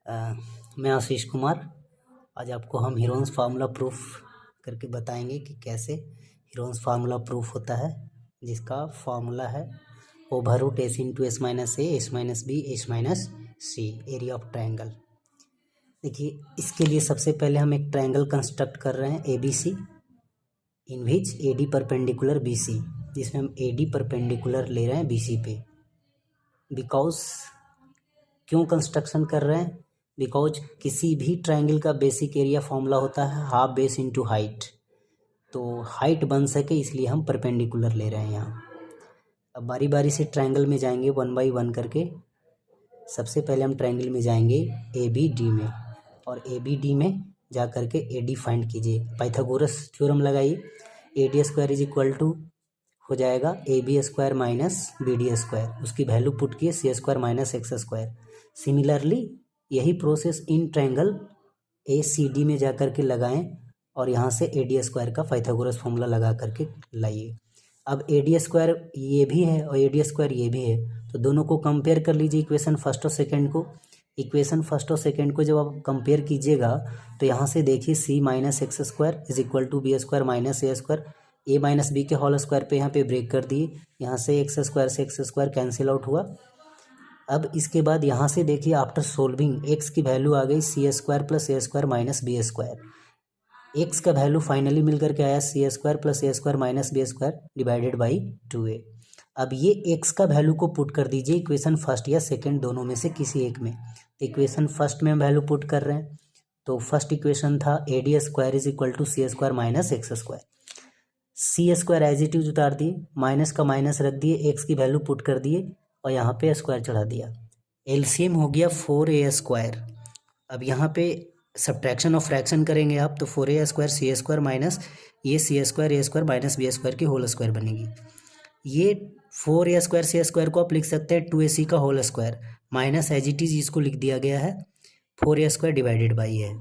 मैं आशीष कुमार। आज आपको हम हीरोन्स फार्मूला प्रूफ करके बताएंगे कि कैसे हीरोन्स फार्मूला प्रूफ होता है, जिसका फार्मूला है over root S into S minus A S minus B S minus C area of triangle. देखिए, इसके लिए सबसे पहले हम एक ट्रायंगल कंस्ट्रक्ट कर रहे हैं A B C, in which A D perpendicular B C, जिसमें हम ए डी परपेंडिकुलर ले रहे हैं बी सी पे। बिकॉज क्यों कंस्ट्रक्शन कर रहे हैं? बिकॉज किसी भी ट्रायंगल का बेसिक एरिया फॉर्मूला होता है हाफ बेस इनटू हाइट, तो हाइट बन सके इसलिए हम परपेंडिकुलर ले रहे हैं यहाँ। अब बारी बारी से ट्रायंगल में जाएंगे वन बाई वन करके। सबसे पहले हम ट्रायंगल में जाएंगे ए बी डी में, और ए बी डी में जा करके ए डी फाइंड कीजिए। पाइथागोरस थ्योरम लगाइए। A D square is equal to हो जाएगा A B square minus B D square, उसकी वैल्यू पुट किए C square minus X square. Similarly यही process in triangle A C D में जा करके लगाएं, और यहाँ से ए डी स्क्वायर का पाइथागोरस फॉर्मूला लगा करके लाइए। अब ए डी स्क्वायर ये भी है और ए डी स्क्वायर ये भी है, तो दोनों को कंपेयर कर लीजिए इक्वेशन फर्स्ट और सेकंड को। इक्वेशन फर्स्ट और सेकंड को जब आप कंपेयर कीजिएगा तो यहाँ से देखिए C minus X square is equal to B square minus A square, A minus B के होल स्क्वायर पे यहाँ पे ब्रेक कर दिए, यहाँ से एक्स स्क्वायर कैंसिल आउट हुआ। अब इसके बाद यहाँ से देखिए आफ्टर सोल्विंग एक्स की वैल्यू आ गई C square plus A square minus B square. X का वैल्यू फाइनली मिल करके आया C square plus A square minus B square divided by 2a। अब ये एक्स का वैल्यू को पुट कर दीजिए इक्वेशन फर्स्ट या सेकंड दोनों में से किसी एक में। इक्वेशन फर्स्ट में हम वैल्यू पुट कर रहे हैं, तो फर्स्ट इक्वेशन था A D square is equal to C square minus X square. C square as it is उतार दिए, माइनस का माइनस रख दिए, एक्स की वैल्यू पुट कर दिए और यहाँ पे स्क्वायर चढ़ा दिया। एलसीएम हो गया 4a स्क्वायर। अब यहाँ पे सब्ट्रैक्शन ऑफ फ्रैक्शन करेंगे आप, तो 4a square C square minus ये सी स्क्वायर ए स्क्वायर माइनस बी स्क्वायर की होल स्क्वायर बनेगी। ये 4a स्क्वायर सी स्क्वायर को आप लिख सकते हैं 2ac का whole square, minus as it is इसको लिख दिया गया है 4a स्क्वायर डिवाइडेड बाई है।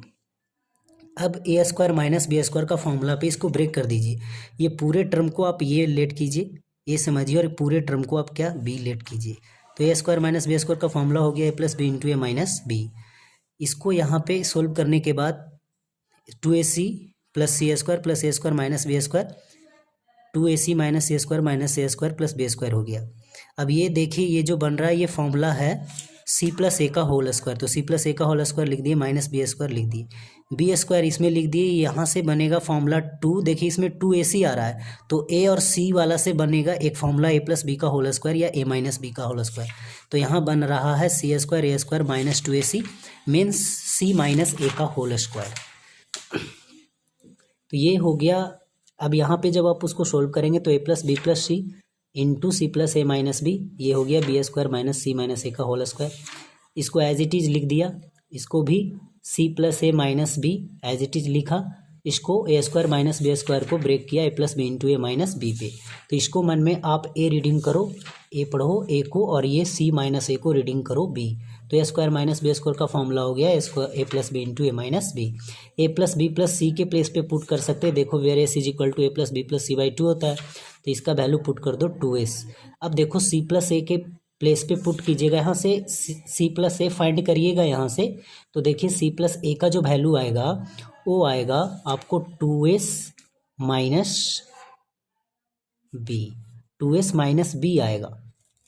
अब ए स्क्वायर माइनस बी स्क्वायर का फॉर्मूला पे इसको ब्रेक कर दीजिए। ये पूरे टर्म को आप ये लेट कीजिए, ये समझिए, और पूरे टर्म को आप क्या बी लेट कीजिए। तो A square minus B square का फॉर्मूला हो गया A plus B into A minus B. इसको यहाँ पे सोल्व करने के बाद 2ac plus C square plus A square minus B square, 2ac minus C square minus A square plus B square हो गया। अब ये देखिए, ये जो बन रहा है ये फॉर्मूला है सी प्लस ए का होल स्क्वायर, तो सी प्लस ए का होल स्क्वायर लिख दिए, माइनस बी स्क्वायर लिख दिए, बी स्क्वायर इसमें लिख दिए। यहाँ से बनेगा फॉर्मूला 2, देखिए इसमें 2ac आ रहा है, तो ए और सी वाला से बनेगा एक फॉर्मूला ए प्लस बी का होल स्क्वायर या ए माइनस बी का होल स्क्वायर। तो यहाँ बन रहा है सी square A square minus 2ac means C minus A का होल स्क्वायर। तो ये हो गया। अब यहाँ पे जब आप उसको सोल्व करेंगे तो A plus B plus C into C plus A minus B, ये हो गया B square minus C minus A का होल स्क्वायर। इसको एज इट इज लिख दिया, इसको भी C plus A minus B as it is लिखा, इसको A square minus B square को ब्रेक किया A plus B into A minus B पे। तो इसको मन में आप ए रीडिंग करो, ए पढ़ो ए को, और ये सी माइनस ए को रीडिंग करो बी। तो A square minus B square का फॉर्मूला हो गया A plus B into A minus B. A plus B plus C के प्लेस पे पुट कर सकते हैं। देखो where S is equal to A plus B plus C by 2 होता है, तो इसका वैल्यू पुट कर दो 2s। अब देखो सी प्लस ए के प्लेस पे पुट कीजिएगा, यहाँ से सी प्लस ए फाइंड करिएगा यहाँ से, तो देखिए सी प्लस ए का जो वैल्यू आएगा वो आएगा आपको 2s minus B, 2s minus B आएगा,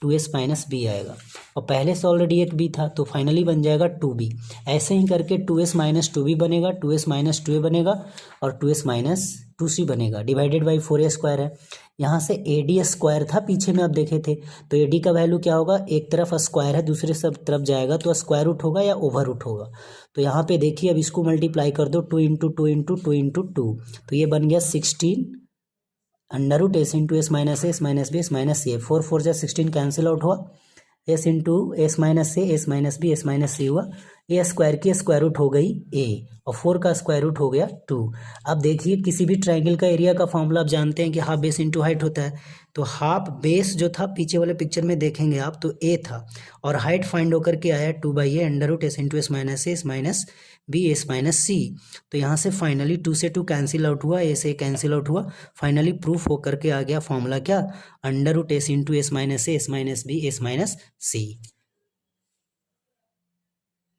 2s माइनस बी आएगा, और पहले से ऑलरेडी एक बी था तो फाइनली बन जाएगा 2b। ऐसे ही करके 2s माइनस 2b बनेगा, 2s माइनस 2a बनेगा और 2s माइनस 2c बनेगा, डिवाइडेड बाई 4a स्क्वायर है। यहाँ से ए डी स्क्वायर था पीछे में आप देखे थे, तो ए डी का वैल्यू क्या होगा, एक तरफ स्क्वायर है दूसरे सब तरफ जाएगा तो स्क्वायर रूट होगा या ओवर रूट होगा। तो यहाँ पे देखिए अब इसको मल्टीप्लाई कर दो 2 इंटू 2 इंटू 2 इंटू 2, तो ये बन गया 16 under root S into S minus B S minus C. 4 4 जा 16 कैंसिल आउट हुआ, S into S minus B S minus C हुआ। ए स्क्वायर की स्क्वायर रूट हो गई ए, और 4 का स्क्वायर रूट हो गया 2। अब देखिए किसी भी ट्रायंगल का एरिया का फॉर्मूला आप जानते हैं कि हाफ बेस इंटू हाइट होता है, तो हाफ बेस जो था पीछे वाले पिक्चर में देखेंगे आप तो ए था, और हाइट फाइंड होकर के आया 2/a under root S into S minus B S minus C. तो यहाँ से फाइनली 2 से 2 कैंसिल आउट हुआ, ए से कैंसिल आउट हुआ, फाइनली प्रूफ होकर के आ गया फॉर्मूला क्या, under root S into S minus B S minus सी।